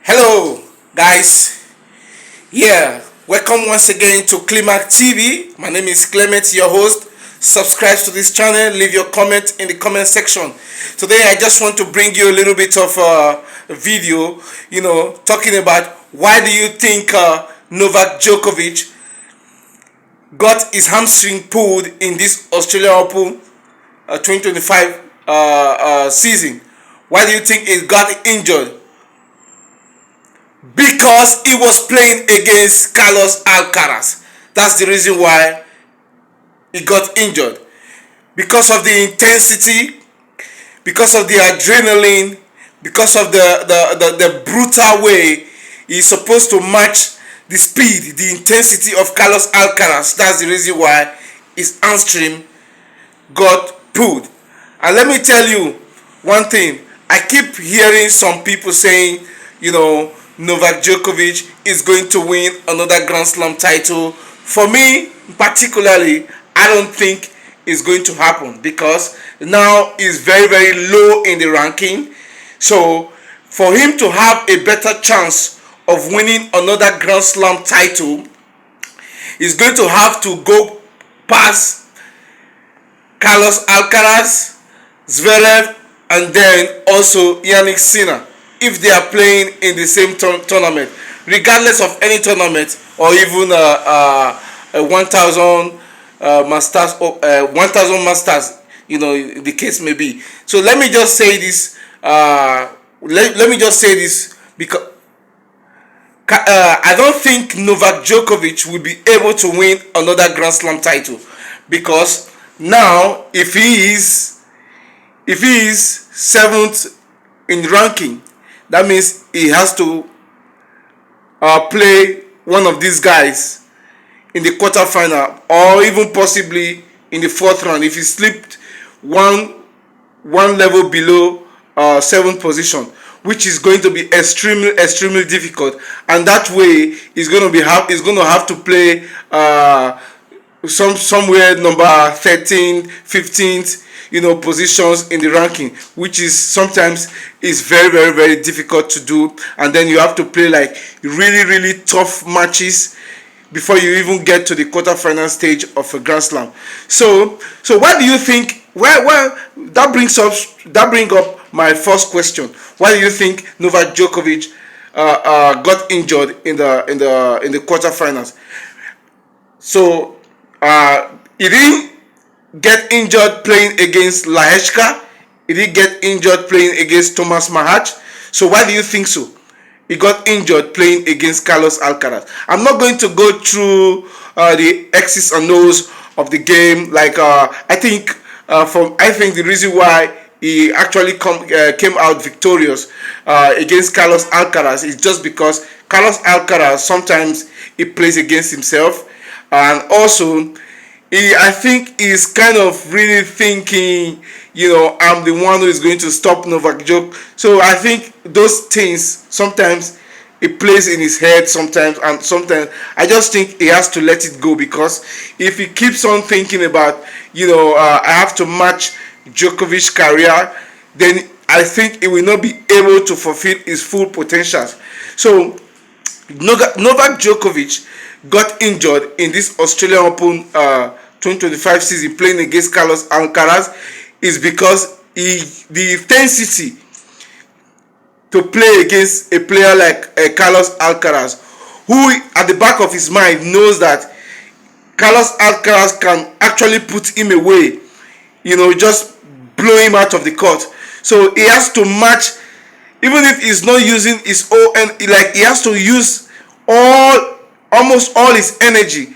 Hello, guys. Welcome once again to Climax TV. My name is Clement, your host. Subscribe to this channel. Leave your comment in the comment section. Today, I just want to bring you a little bit of a video, talking about why do you think Novak Djokovic got his hamstring pulled in this Australian Open 2025 season. Why do you think he got injured? Because he was playing against Carlos Alcaraz. That's the reason why he got injured. Because of the intensity, because of the adrenaline, because of the brutal way he's supposed to match the speed, the intensity of Carlos Alcaraz. That's the reason why his hamstring got pulled. And let me tell you one thing. I keep hearing some people saying, Novak Djokovic is going to win another Grand Slam title. For me, particularly, I don't think it's going to happen because now he's very, very low in the ranking. So, for him to have a better chance of winning another Grand Slam title, he's going to have to go past Carlos Alcaraz, Zverev, and then also Yannick Sinner, if they are playing in the same tournament, regardless of any tournament or even a 1,000 masters, 1,000 masters, the case may be. So let me just say this. Let me just say this because I don't think Novak Djokovic will be able to win another Grand Slam title, because now if he is seventh in ranking, that means he has to play one of these guys in the quarterfinal or even possibly in the fourth round if he slipped one level below seventh position, which is going to be extremely difficult. And that way he's going to have to play somewhere number 13th, 15th, positions in the ranking, which is sometimes is very, very, very difficult to do. And then you have to play like really, really tough matches before you even get to the quarterfinal stage of a Grand Slam. So why do you think? Well, that brings up my first question. Why do you think Novak Djokovic got injured in the quarterfinals? So he didn't get injured playing against Laheshka. He didn't get injured playing against Thomas Mahach. So why do you think so? He got injured playing against Carlos Alcaraz. I'm not going to go through the X's and O's of the game. I think the reason why he actually came out victorious against Carlos Alcaraz is just because Carlos Alcaraz sometimes he plays against himself, and also I think he's kind of really thinking, I'm the one who is going to stop Novak Djokovic. So I think those things sometimes it plays in his head sometimes, and sometimes I just think he has to let it go, because if he keeps on thinking about, I have to match Djokovic's career, then I think he will not be able to fulfill his full potential. So Novak Djokovic got injured in this Australian Open 2025 season playing against Carlos Alcaraz is because the intensity to play against a player like Carlos Alcaraz, who at the back of his mind knows that Carlos Alcaraz can actually put him away, just blow him out of the court. So he has to match, even if he's not using his own, he has to use almost all his energy,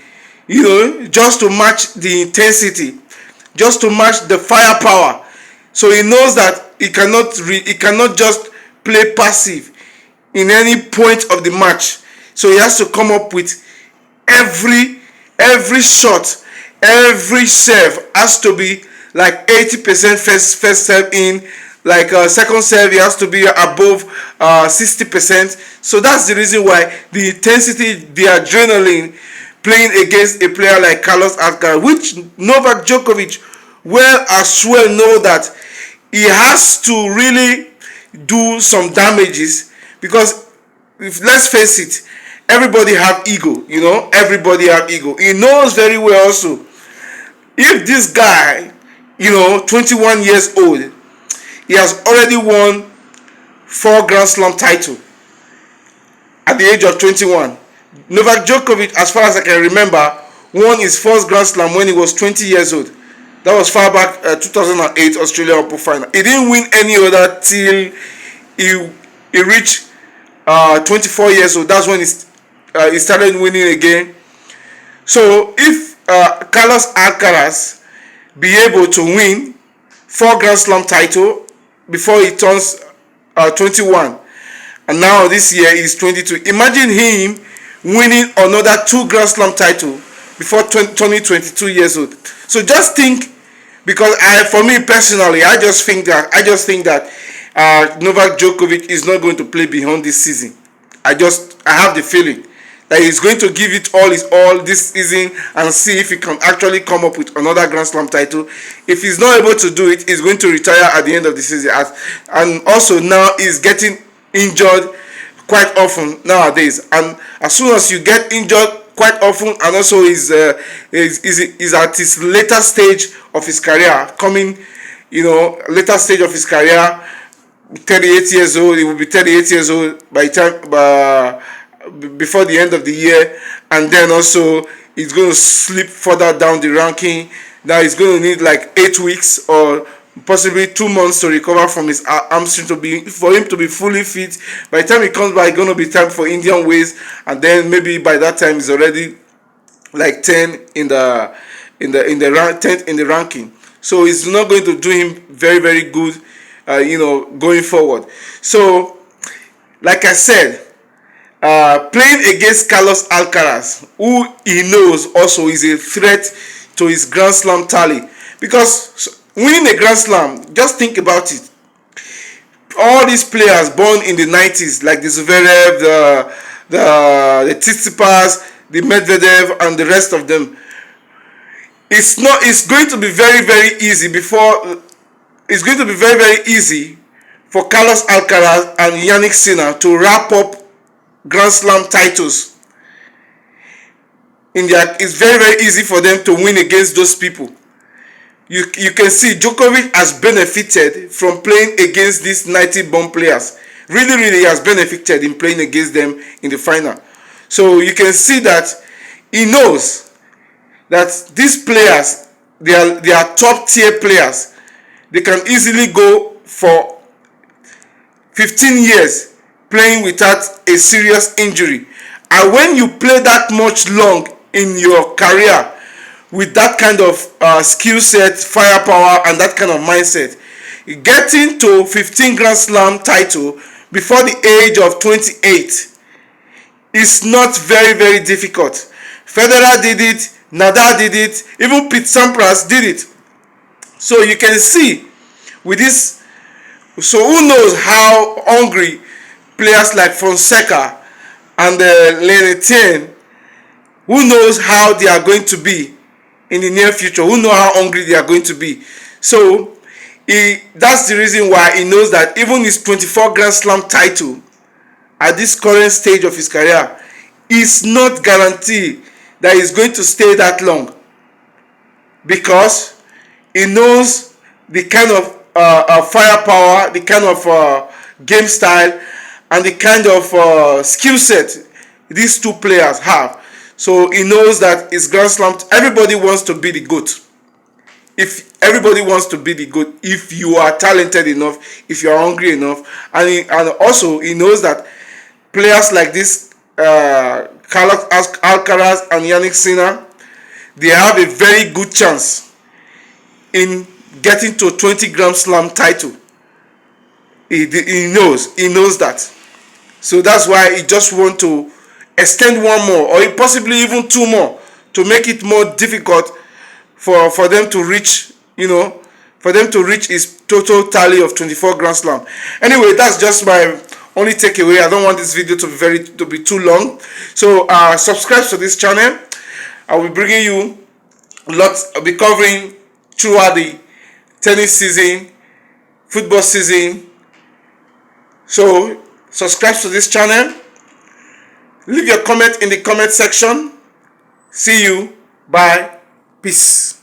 just to match the intensity, just to match the firepower. So he knows that he cannot just play passive in any point of the match. So he has to come up with every shot, every serve has to be like 80% first serve in, second serve he has to be above 60%. So that's the reason why the intensity, the adrenaline playing against a player like Carlos Alcaraz, which Novak Djokovic as well know that he has to really do some damages, because let's face it, everybody have ego, everybody have ego. He knows very well also, if this guy, 21 years old, he has already won 4 Grand Slam title at the age of 21. Novak Djokovic, as far as I can remember, won his first Grand Slam when he was 20 years old. That was far back, 2008 Australian Open final. He didn't win any other till he reached 24 years old. That's when he started winning again. So if Carlos Alcaraz be able to win 4 Grand Slam title before he turns 21, and now this year he's 22, imagine him winning another 2 Grand Slam title before turning 22 years old. So just think, because for me personally, I just think that Novak Djokovic is not going to play beyond this season. I have the feeling that he's going to give it all his all this season and see if he can actually come up with another Grand Slam title. If he's not able to do it, he's going to retire at the end of the season. And also now he's getting injured quite often nowadays. And as soon as you get injured quite often, and also is at his later stage of his career, later stage of his career, 38 years old. He will be 38 years old by the time before the end of the year, and then also he's going to slip further down the ranking. Now he's going to need like 8 weeks or possibly 2 months to recover from his hamstring for him to be fully fit. By the time he comes back, it's going to be time for Indian Wells, and then maybe by that time he's already like 10 in the 10th in the ranking. So it's not going to do him very, very good, going forward. So, like I said, playing against Carlos Alcaraz, who he knows also is a threat to his Grand Slam tally, because winning a Grand Slam, just think about it. All these players born in the 90s, like the Zverev, the Tsitsipas, the Medvedev, and the rest of them, it's going to be very, very easy for Carlos Alcaraz and Yannick Sinner to wrap up Grand Slam titles. It's very, very easy for them to win against those people. You can see Djokovic has benefited from playing against these 90-born players. Really, really has benefited in playing against them in the final. So you can see that he knows that these players, they are top tier players. They can easily go for 15 years playing without a serious injury. And when you play that much long in your career with that kind of skill set, firepower, and that kind of mindset, getting to 15 Grand Slam title before the age of 28 is not very, very difficult. Federer did it, Nadal did it, even Pete Sampras did it. So you can see with this, so who knows how hungry players like Fonseca and Lenetien, who knows how they are going to be in the near future, who know how hungry they are going to be. So that's the reason why he knows that even his 24 Grand Slam title at this current stage of his career is not guaranteed that he's going to stay that long, because he knows the kind of firepower, the kind of game style, and the kind of skill set these two players have. So he knows that his Grand Slam, everybody wants to be the GOAT. If everybody wants to be the GOAT, if you are talented enough, if you are hungry enough, and also he knows that players like this, Carlos Alcaraz and Yannick Sinner, they have a very good chance in getting to 20 Grand Slam title. He knows that. So that's why he just want to extend one more, or possibly even 2 more, to make it more difficult for them to reach, his total tally of 24 Grand Slam. Anyway, that's just my only takeaway. I don't want this video to be too long. So subscribe to this channel. I will be bringing you I'll be covering throughout the tennis season, football season. So subscribe to this channel Leave your comment in the comment section. See you. Bye. Peace.